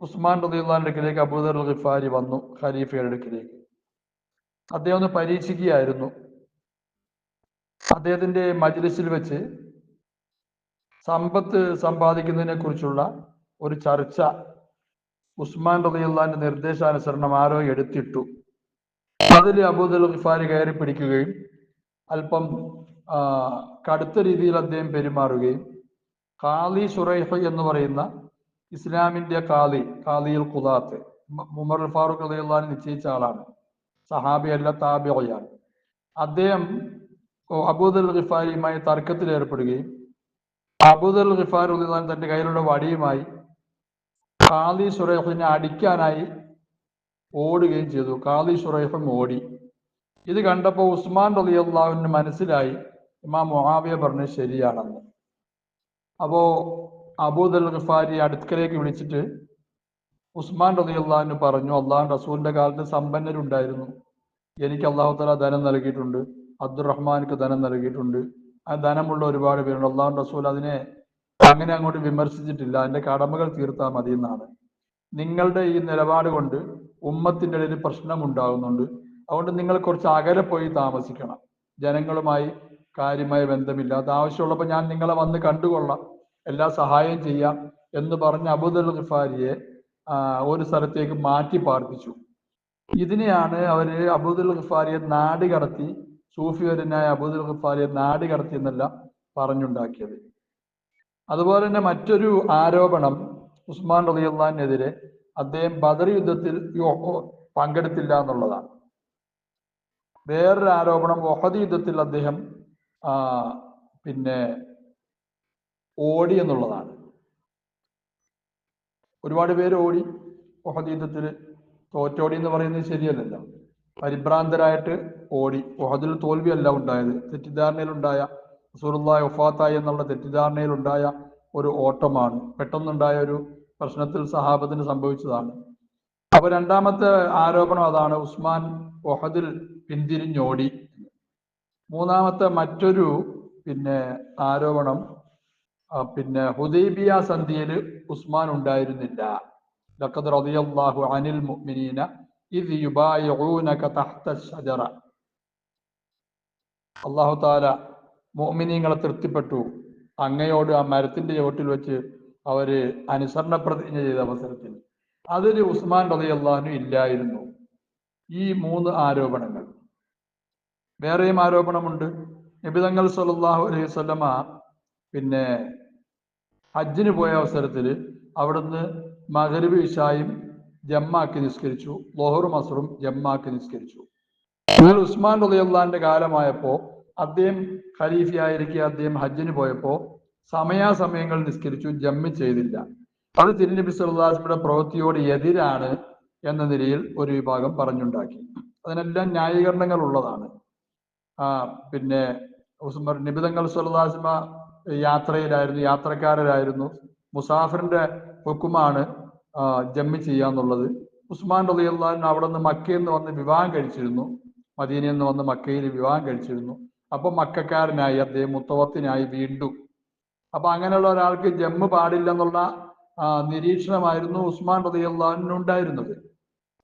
ഉസ്മാൻ റളിയല്ലാഹുവിന്റെ അടുക്കിലേക്ക് അബൂദർ അൽ ഗിഫാരി വന്നു, ഖലീഫയുടെ അടുക്കിലേക്ക്. അദ്ദേഹം ഒന്ന് പരീക്ഷിക്കുകയായിരുന്നു. അദ്ദേഹത്തിന്റെ മജ്ലിസിൽ വെച്ച് സമ്പത്ത് സമ്പാദിക്കുന്നതിനെ കുറിച്ചുള്ള ഒരു ചർച്ച ഉസ്മാൻ റളിയല്ലാഹുവിന്റെ നിർദ്ദേശാനുസരണം ആരോ എടുത്തിട്ടു. അതിൽ അബൂദർ അൽ ഗിഫാരി കയറി പിടിക്കുകയും അല്പം കടുത്ത രീതിയിൽ അദ്ദേഹം പെരുമാറുകയും ഖാലി ശുറൈഹ് എന്ന് പറയുന്ന ഇസ്ലാമിന്റെ ഖാലിയുൽ ഖുദാത്ത്, ഉമർ അൽ ഫാറൂഖ് റളിയല്ലാഹു നിശ്ചയിച്ച ആളാണ്, സഹാബിയല്ല താബിഈയാണ്. അദ്ദേഹം അബൂദർ അൽ ഗിഫാരിയുമായി തർക്കത്തിൽ ഏർപ്പെടുകയും അബൂദർ അൽ ഗിഫാരി റളിയല്ലാഹു തന്റെ കയ്യിലുള്ള വടിയുമായി ഖാലി ശുറൈഹിനെ അടിക്കാനായി ഓടുകയും ചെയ്തു. ഖാലി ശുറൈഹും ഓടി. ഇത് കണ്ടപ്പോൾ ഉസ്മാൻ റളിയല്ലാഹുവിന് മനസ്സിലായി ഇമാം മുആവിയ പറഞ്ഞത് ശരിയാണെന്ന്. അപ്പോ അബൂദൽ ഗഫാരി അടുക്കലേക്ക് വിളിച്ചിട്ട് ഉസ്മാൻ റളിയല്ലാഹു പറഞ്ഞു, അള്ളാഹു റസൂലിന്റെ കാലത്ത് സമ്പന്നരുണ്ടായിരുന്നു, എനിക്ക് അള്ളാഹു തആല ധനം നൽകിയിട്ടുണ്ട്, അബ്ദുറഹ്മാൻക്ക് ധനം നൽകിയിട്ടുണ്ട്, ആ ധനമുള്ള ഒരുപാട് പേരുണ്ട്. അള്ളാഹു റസൂൽ അതിനെ അങ്ങനെ അങ്ങോട്ട് വിമർശിച്ചിട്ടില്ല, അതിന്റെ കടമകൾ തീർത്താൽ മതി എന്നാണ്. നിങ്ങളുടെ ഈ നിലപാട് കൊണ്ട് ഉമ്മത്തിന്റെ ഇടയിൽ പ്രശ്നം ഉണ്ടാകുന്നുണ്ട്, അതുകൊണ്ട് നിങ്ങൾ കുറച്ച് അകലെ പോയി താമസിക്കണം, ജനങ്ങളുമായി കാര്യമായ ബന്ധമില്ല, അത് ആവശ്യമുള്ളപ്പോൾ ഞാൻ നിങ്ങളെ വന്ന് കണ്ടുകൊള്ളാം, എല്ലാ സഹായം ചെയ്യാം എന്ന് പറഞ്ഞ് അബൂദൽ ഗഫാരിയെ ഒരു സ്ഥലത്തേക്ക് മാറ്റി പാർപ്പിച്ചു. ഇതിനെയാണ് അവര് അബൂദൽ ഗഫാരിയെ നാട് കടത്തി, സൂഫിവരനായ അബൂദൽ ഗഫാരിയെ നാട് കടത്തി എന്നല്ല പറഞ്ഞുണ്ടാക്കിയത്. അതുപോലെ തന്നെ മറ്റൊരു ആരോപണം ഉസ്മാൻ റളിയല്ലാഹുവിനെതിരെ, അദ്ദേഹം ബദർ യുദ്ധത്തിൽ പങ്കെടുത്തില്ല എന്നുള്ളതാണ്. വേറൊരു ആരോപണം ഉഹദ് യുദ്ധത്തിൽ അദ്ദേഹം ഓടി എന്നുള്ളതാണ്. ഒരുപാട് പേര് ഓടി ഉഹദ് യുദ്ധത്തിൽ, തോറ്റോടി എന്ന് പറയുന്നത് ശരിയല്ലല്ലോ, പരിഭ്രാന്തരായിട്ട് ഓടി. ഉഹദിൽ തോൽവിയല്ല ഉണ്ടായത്, തെറ്റിദ്ധാരണയിലുണ്ടായ, റസൂലുള്ളാഹി വഫാത്തായി എന്നുള്ള തെറ്റിദ്ധാരണയിലുണ്ടായ ഒരു ഓട്ടമാണ്, പെട്ടെന്നുണ്ടായ ഒരു പ്രശ്നത്തിൽ സഹാബത്തിന് സംഭവിച്ചതാണ്. അപ്പൊ രണ്ടാമത്തെ ആരോപണം അതാണ്, ഉസ്മാൻ ഉഹദിൽ പിന്തിരിഞ്ഞോടി. മൂന്നാമത്തെ മറ്റൊരു ആരോപണം ഹുദൈബിയ സന്ധിയിൽ ഉസ്മാൻ ഉണ്ടായിരുന്നില്ല. ലഖദ് റളിയല്ലാഹു അനിൽ മുഅ്മിനീന ഇദ് യുബായിഊനക തഹ്ത അശ്ശജറ. അല്ലാഹു തആല മുഅ്മിനീങ്ങളെ തൃപ്തിപ്പെട്ടു, അങ്ങയോട് ആ മരത്തിന്റെ ചുവട്ടിൽ വെച്ച് അവര് അനുസരണ പ്രതിജ്ഞ ചെയ്ത അവസരത്തിൽ അതിൽ ഉസ്മാൻ റളിയല്ലാഹു അൻഹു ഇല്ലായിരുന്നു. ഈ മൂന്ന് ആരോപണങ്ങൾ. വേറെയും ആരോപണമുണ്ട്. നബി തങ്ങൾ സല്ലല്ലാഹു അലൈഹി വസല്ലമ ഹജ്ജിന് പോയ അവസരത്തിൽ അവിടുന്ന് മഗ്രിബ് ഇശായും ജമ്മാക്കി നിസ്കരിച്ചു, ളുഹറും അസ്റും ജമ്മാക്കി നിസ്കരിച്ചു. എന്നാൽ ഉസ്മാൻ റളിയല്ലാഹുവിന്റെ കാലമായപ്പോൾ അദ്ദേഹം ഖലീഫയായിരിക്കെ അദ്ദേഹം ഹജ്ജിന് പോയപ്പോൾ സമയാസമയങ്ങൾ നിസ്കരിച്ചു, ജമ്മ് ചെയ്തില്ല. അത് തിരുനബി സല്ലല്ലാഹു അലൈഹി വസല്ലമയുടെ പ്രവൃത്തിയോട് എതിരാണ് എന്ന നിലയിൽ ഒരു വിഭാഗം പറഞ്ഞുണ്ടാക്കി. അതിനെല്ലാം ന്യായീകരണങ്ങൾ ഉള്ളതാണ്. നബി തങ്ങൾ സല്ലല്ലാഹു അലൈഹി വസല്ലമ യാത്രയിലായിരുന്നു, യാത്രക്കാരായിരുന്നു, മുസാഫിറിന്റെ ഹുക്കുമാണ് ജമ്മി ചെയ്യാന്നുള്ളത്. ഉസ്മാൻ റളിയല്ലാഹു അൻഹു അവിടെ നിന്ന് മക്കയിൽ നിന്ന് വന്ന് വിവാഹം കഴിച്ചിരുന്നു, മദീനയിൽ നിന്ന് വന്ന് മക്കയിൽ വിവാഹം കഴിച്ചിരുന്നു. അപ്പൊ മക്കക്കാരനായി അദ്ദേഹം മുത്തവത്തിനായി വീണ്ടും. അപ്പൊ അങ്ങനെയുള്ള ഒരാൾക്ക് ജമ്മ് പാടില്ലെന്നുള്ള നിരീക്ഷണമായിരുന്നു ഉസ്മാൻ റളിയല്ലാഹു അൻഹു ഉണ്ടായിരുന്നത്.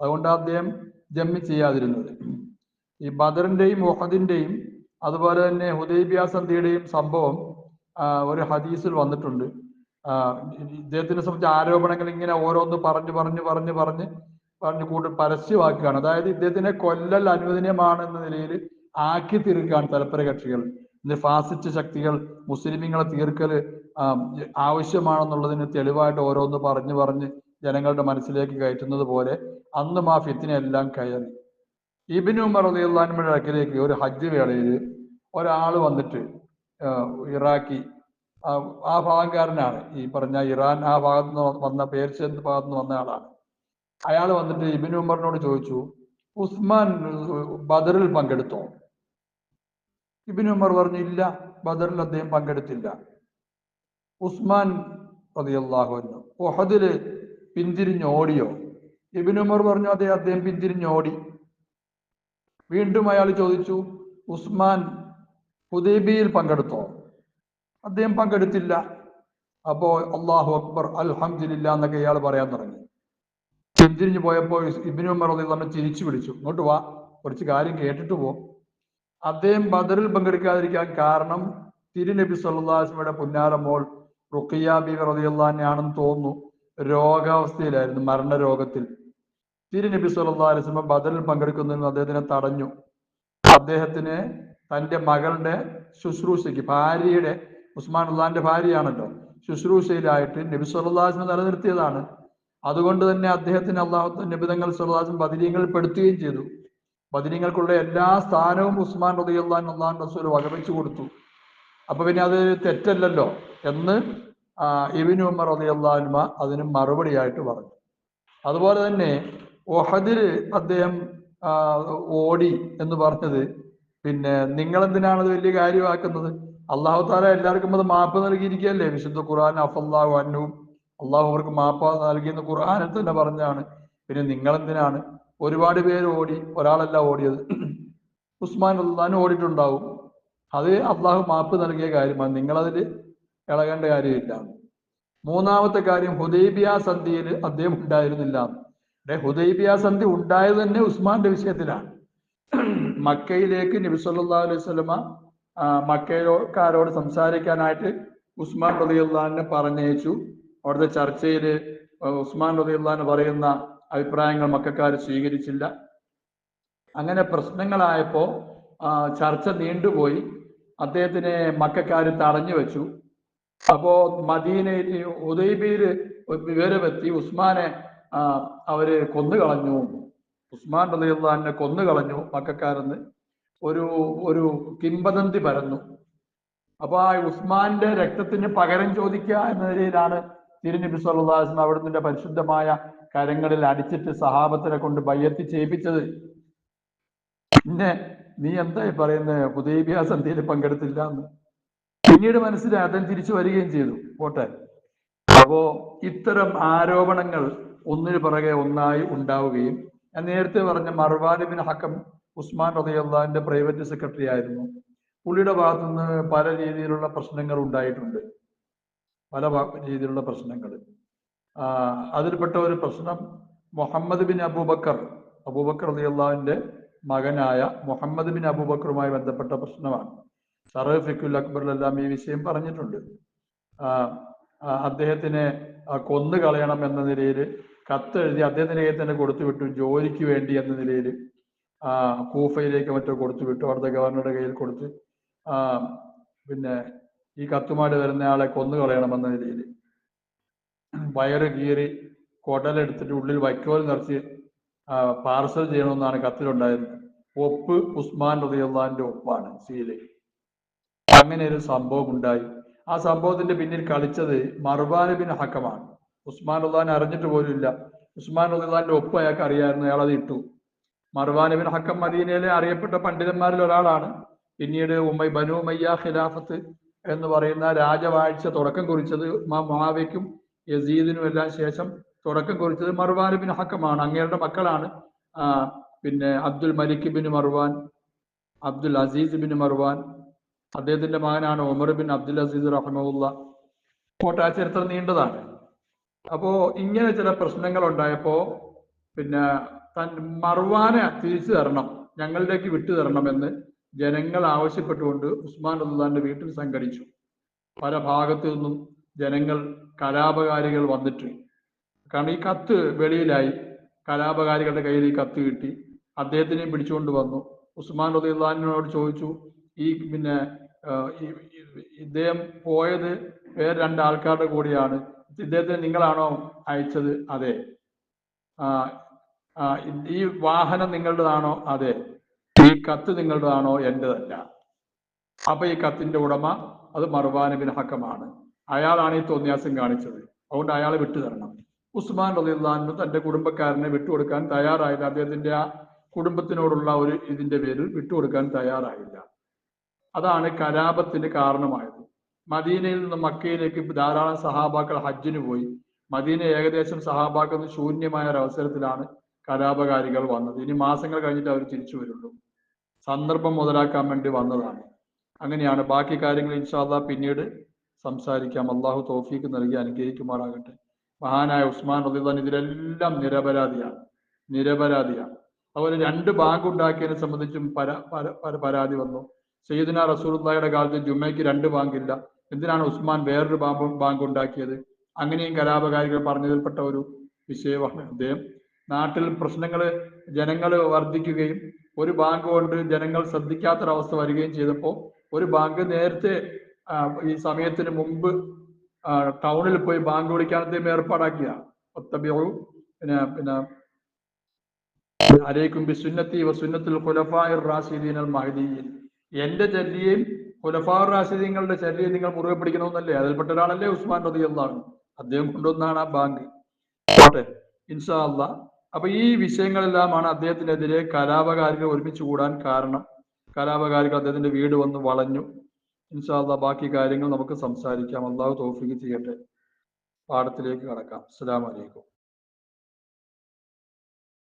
അതുകൊണ്ട് അദ്ദേഹം ജമ്മി ചെയ്യാതിരുന്നത്. ഈ ബദറിന്റെയും ഉഹദിന്റെയും അതുപോലെ തന്നെ ഹുദൈബിയ സന്ധിയുടെയും സംഭവം ഒരു ഹദീസിൽ വന്നിട്ടുണ്ട്. ഇദ്ദേഹത്തിനെ സംബന്ധിച്ച ആരോപണങ്ങൾ ഇങ്ങനെ ഓരോന്ന് പറഞ്ഞു കൂട്ടി പരസ്യമാക്കുകയാണ്. അതായത് ഇദ്ദേഹത്തിനെ കൊല്ലൽ അനുവദനീയമാണ് എന്ന നിലയിൽ ആക്കി തീർക്കുകയാണ് തലപ്പര കക്ഷികൾ. ഫാസിസ്റ്റ് ശക്തികൾ മുസ്ലിമീങ്ങളെ തീർക്കൽ ആവശ്യമാണെന്നുള്ളതിന് തെളിവായിട്ട് ഓരോന്ന് പറഞ്ഞ് ജനങ്ങളുടെ മനസ്സിലേക്ക് കയറ്റുന്നത് പോലെ അന്നും ആ ഫിത്തിനെല്ലാം കയറി. ഇബ്നു ഉമർ റളിയല്ലാഹു അൻഹുവിന്റെ അടുക്കലേക്ക് ഒരു ഹജ്ജ് വേളയിൽ ഒരാൾ വന്നിട്ട്, ഇറാഖി, ആ ഭാഗക്കാരനാണ്, ഈ പറഞ്ഞ ഇറാൻ ആ ഭാഗത്ത് നിന്ന് വന്ന, പേർഷ്യൻ ഭാഗത്ത് നിന്ന് വന്ന ആളാണ്. അയാൾ വന്നിട്ട് ഇബ്നു ഉമറിനോട് ചോദിച്ചു, ഉസ്മാൻ ബദറിൽ പങ്കെടുത്തോ? ഇബ്നു ഉമർ പറഞ്ഞു, ഇല്ല, ബദറിൽ അദ്ദേഹം പങ്കെടുത്തില്ല. ഉസ്മാൻ റളിയല്ലാഹു അൻഹു ഉഹദില് പിന്തിരിഞ്ഞോടിയോ? ഇബ്നു ഉമർ പറഞ്ഞു, അതെ, അദ്ദേഹം പിന്തിരിഞ്ഞോടി. വീണ്ടും അയാൾ ചോദിച്ചു, ഉസ്മാൻ ഹുദൈബിയയിൽ പങ്കെടുത്തോ? അദ്ദേഹം പങ്കെടുത്തില്ല. അപ്പോ അല്ലാഹു അക്ബർ അൽഹംദുലില്ലാ എന്നൊക്കെ ഇയാൾ പറയാൻ തുടങ്ങി. പിന്തിരിഞ്ഞു പോയപ്പോൾ ഇബ്നു ഉമർ റളിയല്ലാഹു അൻഹു തിരിച്ചു വിളിച്ചു, ഇങ്ങോട്ട് വാ, കുറച്ച് കാര്യം കേട്ടിട്ട് പോ. അദ്ദേഹം ബദറിൽ പങ്കെടുക്കാതിരിക്കാൻ കാരണം തിരുനബി സല്ലല്ലാഹു അലൈഹി വസല്ലമയുടെ പുന്നാര മോൾ റുഖിയ ബീവി റളിയല്ലാഹു അൻഹയാണെന്ന് തോന്നുന്നു. രോഗാവസ്ഥയിലായിരുന്നു, മരണരോഗത്തിൽ. തിരുനബി സല്ലല്ലാഹു അലൈഹി വസല്ലം ബദറിൽ പങ്കെടുക്കുന്നതിന് അദ്ദേഹത്തിനെ തടഞ്ഞു. അദ്ദേഹത്തിന് തന്റെ മകളുടെ ശുശ്രൂഷയ്ക്ക്, ഭാര്യയുടെ, ഉസ്മാൻ റളിയല്ലാഹുവിന്റെ ഭാര്യയാണല്ലോ, ശുശ്രൂഷയിലായിട്ട് നബി സല്ലല്ലാഹു അലൈഹി വസല്ലം നിലനിർത്തിയതാണ്. അതുകൊണ്ട് തന്നെ അദ്ദേഹത്തിന് നബി തങ്ങൾ സല്ലല്ലാഹു അലൈഹി വസല്ലം ബദരീങ്ങളിൽ പെടുത്തുകയും ചെയ്തു. ബദരീങ്ങൾക്കുള്ള എല്ലാ സ്ഥാനവും ഉസ്മാൻ റളിയല്ലാഹു അൻഹു അല്ലാഹുവിന്റെ റസൂൽ വകവെച്ചു കൊടുത്തു. അപ്പൊ പിന്നെ അത് തെറ്റല്ലല്ലോ എന്ന് ഇബ്നു ഉമർ റളിയല്ലാഹു അൻഹു അതിന് മറുപടിയായിട്ട് പറഞ്ഞു. അതുപോലെ തന്നെ ഉഹദിൽ അദ്ദേഹം ഓടി എന്ന് പറഞ്ഞത്, നിങ്ങൾ എന്തിനാണ് അത് വലിയ കാര്യമാക്കുന്നത്? അള്ളാഹു താല എല്ലാവർക്കും അത് മാപ്പ് നൽകിയിരിക്കുകയല്ലേ. വിശുദ്ധ ഖുർആൻ അഫല്ലാഹു അൻഹും, അള്ളാഹു അവർക്ക് മാപ്പ് നൽകിയെന്ന് ഖുർആനിൽ തന്നെ പറഞ്ഞാണ്. പിന്നെ നിങ്ങളെന്തിനാണ്? ഒരുപാട് പേര് ഓടി, ഒരാളല്ല ഓടിയത്. ഉസ്മാൻ റളിയല്ലാഹു അൻഹു ഓടിയിട്ടുണ്ടാവും. അത് അള്ളാഹു മാപ്പ് നൽകിയ കാര്യമാണ്, നിങ്ങളതിൽ ഇളകേണ്ട കാര്യമില്ല. മൂന്നാമത്തെ കാര്യം, ഹുദൈബിയ സന്ധിയിൽ അദ്ദേഹം ഉണ്ടായിരുന്നില്ല. ഹുദൈബിയ സന്ധി ഉണ്ടായത് തന്നെ ഉസ്മാന്റെ വിഷയത്തിലാണ്. മക്കയിലേക്ക് നബി സല്ലല്ലാഹു അലൈഹി വസല്ലമ മക്കയിലോക്കാരോട് സംസാരിക്കാനായിട്ട് ഉസ്മാൻ റളിയല്ലാഹു അൻഹു പറഞ്ഞയച്ചു. അവിടുത്തെ ചർച്ചയിൽ ഉസ്മാൻ റളിയല്ലാഹു അൻഹു പറയുന്ന അഭിപ്രായങ്ങൾ മക്കക്കാർ സ്വീകരിച്ചില്ല. അങ്ങനെ പ്രശ്നങ്ങളായപ്പോ ചർച്ച നീണ്ടുപോയി. അദ്ദേഹത്തിനെ മക്കക്കാർ തടഞ്ഞു വെച്ചു. അപ്പോ മദീനയിൽ ഹുദൈബിയയിൽ വിവരമെത്തി, ഉസ്മാനെ അവര് കൊന്നുകളഞ്ഞു, ഉസ്മാൻ റളിയല്ലാഹു അൻഹു കൊന്നുകളഞ്ഞു മക്കക്കാരെന്ന് ഒരു കിംവദന്തി പരന്നു. അപ്പൊ ആ ഉസ്മാന്റെ രക്തത്തിന് പകരം ചോദിക്കുക എന്ന നിലയിലാണ് തിരുനബി സല്ലല്ലാഹു അലൈഹി വസല്ലം അവിടുത്തെ പരിശുദ്ധമായ കരങ്ങളിൽ അടിച്ചിട്ട് സഹാബത്തിനെ കൊണ്ട് ബയ്യത്ത് ചെയ്യിപ്പിച്ചത്. പിന്നെ നീ എന്തായി പറയുന്നത് ഹുദൈബിയ സന്ധിയിൽ പങ്കെടുത്തില്ല എന്ന്? പിന്നീട് മനസ്സിലായി, അദ്ദേഹം തിരിച്ചു വരികയും ചെയ്തു. പോട്ടെ. അപ്പോ ഇത്തരം ആരോപണങ്ങൾ ഒന്നിനു പിറകെ ഒന്നായി ഉണ്ടാവുകയും, ഞാൻ നേരത്തെ പറഞ്ഞ മർവാൻ ഇബ്നു ഹക്കം ഉസ്മാൻ റളിയല്ലാഹു അൻഹുവിന്റെ പ്രൈവറ്റ് സെക്രട്ടറി ആയിരുന്നു. പുള്ളിയുടെ ഭാഗത്തുനിന്ന് പല രീതിയിലുള്ള പ്രശ്നങ്ങൾ ഉണ്ടായിട്ടുണ്ട്, പല രീതിയിലുള്ള പ്രശ്നങ്ങൾ. അതിൽപ്പെട്ട ഒരു പ്രശ്നം മുഹമ്മദ് ബിൻ അബൂബക്കർ റളിയല്ലാഹു അൻഹുവിന്റെ മകനായ മുഹമ്മദ് ബിൻ അബൂബക്കറുമായി ബന്ധപ്പെട്ട പ്രശ്നമാണ്. ഷറഹ് ഫിഖുൽ അക്ബറിലെല്ലാം ഈ വിഷയം പറഞ്ഞിട്ടുണ്ട്. അദ്ദേഹത്തിനെ കൊന്നു കളയണം എന്ന നിലയിൽ കത്തെഴുതി അദ്ദേഹത്തിന്റെ കയ്യിൽ തന്നെ കൊടുത്തുവിട്ടു, ജോലിക്ക് വേണ്ടി എന്ന നിലയിൽ. കൂഫയിലേക്ക് മറ്റോ കൊടുത്തുവിട്ടു, അവിടുത്തെ ഗവർണറുടെ കയ്യിൽ കൊടുത്ത്, പിന്നെ ഈ കത്തുമായിട്ട് വരുന്നയാളെ കൊന്നു കളയണമെന്ന നിലയിൽ. വയറ് കീറി കുടലെടുത്തിട്ട് ഉള്ളിൽ വൈക്കോൽ നിറച്ച് പാർസൽ ചെയ്യണമെന്നാണ് കത്തിലുണ്ടായിരുന്നത്. ഒപ്പ് ഉസ്മാൻ റളിയല്ലാഹു അൻഹുവിന്റെ ഒപ്പാണ്, സീല്. അങ്ങനെ ഒരു സംഭവം ഉണ്ടായി. ആ സംഭവത്തിന്റെ പിന്നിൽ കളിച്ചത് മർവാൻ ബിൻ ഹക്കമാണ്. ഉസ്മാൻ റളിയല്ലാഹു അൻഹു അറിഞ്ഞിട്ട് പോലും ഇല്ല. ഉസ്മാൻ റളിയല്ലാഹു അൻഹുവിന്റെ ഒപ്പ് അയാൾക്ക് അറിയായിരുന്നു, അയാൾ അത് ഇട്ടു. മർവാൻ ബിൻ ഹക്കം മദീനയിലെ അറിയപ്പെട്ട പണ്ഡിതന്മാരിൽ ഒരാളാണ്. പിന്നീട് ബനു ഉമയ്യ ഖിലാഫത്ത് എന്ന് പറയുന്ന രാജവാഴ്ച തുടക്കം കുറിച്ചത് മുആവിയയ്ക്കും യസീദിനും എല്ലാം ശേഷം തുടക്കം കുറിച്ചത് മർവാൻ ബിൻ ഹക്കമാണ്. അങ്ങേരുടെ മക്കളാണ് പിന്നെ അബ്ദുൽ മലിക് bin Marwan, Abdul Aziz bin Marwan. അദ്ദേഹത്തിന്റെ മകനാണ് ഉമർ ബിൻ അബ്ദുൽ അസീസ് റഹിമഹുല്ലാ. കോട്ട ചരിത്രം നീണ്ടതാണ്. അപ്പോ ഇങ്ങനെ ചില പ്രശ്നങ്ങൾ ഉണ്ടായപ്പോ പിന്നെ മർവാനെ തിരിച്ചു തരണം, ഞങ്ങളിലേക്ക് വിട്ടു തരണമെന്ന് ജനങ്ങൾ ആവശ്യപ്പെട്ടുകൊണ്ട് ഉസ്മാൻ റളിയല്ലാഹു അൻഹുവിന്റെ വീട്ടിൽ സംഘടിച്ചു. പല ഭാഗത്തു നിന്നും ജനങ്ങൾ, കലാപകാരികൾ വന്നിട്ട്, കാരണം ഈ കത്ത് വെളിയിലായി, കലാപകാരികളുടെ കയ്യിൽ ഈ കത്ത് കിട്ടി. അദ്ദേഹത്തിനെ പിടിച്ചുകൊണ്ട് വന്നു. ഉസ്മാൻ റളിയല്ലാഹു അൻഹുവിനോട് ചോദിച്ചു, ഈ പിന്നെ ഇദ്ദേഹം പോയത് വേറെ 2 ആൾക്കാരുടെ കൂടെയാണ്, ഇദ്ദേഹത്തിന് നിങ്ങളാണോ അയച്ചത്? അതെ. ഈ വാഹനം നിങ്ങളുടേതാണോ? അതെ. ഈ കത്ത് നിങ്ങളുടേതാണോ? എന്റേതല്ല. അപ്പൊ ഈ കത്തിന്റെ ഉടമ അത് മർവാൻ ബിൻ ഹക്കമാണ്, അയാളാണ് ഈ തോന്നിയാസം കാണിച്ചത്, അതുകൊണ്ട് അയാളെ വിട്ടുതരണം. ഉസ്മാൻ റളിയല്ലാഹു അൻഹു തന്റെ കുടുംബക്കാരനെ വിട്ടുകൊടുക്കാൻ തയ്യാറായില്ല. അദ്ദേഹത്തിന്റെ ആ കുടുംബത്തിനോടുള്ള ഒരു ഇതിന്റെ പേരിൽ വിട്ടുകൊടുക്കാൻ തയ്യാറായില്ല. അതാണ് കലാപത്തിന് കാരണമായത്. മദീനയിൽ നിന്ന് മക്കയിലേക്ക് ധാരാളം സഹാബാക്കൾ ഹജ്ജിന് പോയി. മദീന ഏകദേശം സഹാബാക്കൾ ശൂന്യമായ ഒരവസരത്തിലാണ് കലാപകാരികൾ വന്നത്. ഇനി മാസങ്ങൾ കഴിഞ്ഞിട്ട് അവർ തിരിച്ചു വരുള്ളൂ. സന്ദർഭം മുതലാക്കാൻ വേണ്ടി വന്നതാണ്. അങ്ങനെയാണ്. ബാക്കി കാര്യങ്ങൾ ഇൻഷാ അല്ലാഹ് പിന്നീട് സംസാരിക്കാം. അള്ളാഹു തൗഫീക്ക് നൽകി അനുഗ്രഹിക്കുമാറാകട്ടെ. മഹാനായ ഉസ്മാൻ റളിയല്ലാഹു അൻഹു ഇതിലെല്ലാം നിരപരാധിയാണ്. അതുപോലെ 2 ബാങ്ക് ഉണ്ടാക്കിയതിനെ സംബന്ധിച്ചും പരാതി വന്നു. സയ്യിദുനാ റസൂലുള്ളാഹിയുടെ കാലത്ത് ജുമ്മയ്ക്ക് 2 ബാങ്കില്ല, എന്തിനാണ് ഉസ്മാൻ വേറൊരു ബാങ്ക് ഉണ്ടാക്കിയത്? അങ്ങനെയും കലാപകാരികൾ പറഞ്ഞതിൽപ്പെട്ട ഒരു വിഷയമാണ്. അദ്ദേഹം നാട്ടിൽ ജനങ്ങൾ വർദ്ധിക്കുകയും ഒരു ബാങ്ക് കൊണ്ട് ജനങ്ങൾ ശ്രദ്ധിക്കാത്തൊരവസ്ഥ വരികയും ചെയ്തപ്പോൾ ഒരു ബാങ്ക് നേരത്തെ ഈ സമയത്തിന് മുമ്പ് ടൗണിൽ പോയി ബാങ്ക് വിളിക്കാൻ അദ്ദേഹം ഏർപ്പാടാക്കിയ പിന്നെ അലൈക്കും ബിസുന്നത്തി വസുന്നത്തുൽ ഖുലഫാഇർ റാഷിദീൻ അൽ മഹ്ദിയീൻ, എന്റെ ചര്യയും ഖുലഫാഉർ റാഷിദീങ്ങളുടെ ചര്യയും നിങ്ങൾ മുറുകെ പിടിക്കണമെന്നല്ലേ? അതിൽപ്പെട്ട ഒരാളല്ലേ ഉസ്മാൻ റളിയല്ലാഹു അൻഹു. അദ്ദേഹം കൊണ്ടുവന്നാണ് ആ ബാങ്ക്. ഇൻഷാ അല്ലാഹ്. അപ്പൊ ഈ വിഷയങ്ങളെല്ലാമാണ് അദ്ദേഹത്തിനെതിരെ കലാപകാരികൾ ഒരുമിച്ച് കൂടാൻ കാരണം. കലാപകാരികൾ അദ്ദേഹത്തിന്റെ വീട് വന്ന് വളഞ്ഞു. ഇൻഷാ അല്ലാഹ് ബാക്കി കാര്യങ്ങൾ നമുക്ക് സംസാരിക്കാം. അള്ളാഹു തൗഫീഖ് ചെയ്യട്ടെ. പാഠത്തിലേക്ക് കടക്കാം. അസ്സലാമു അലൈക്കും.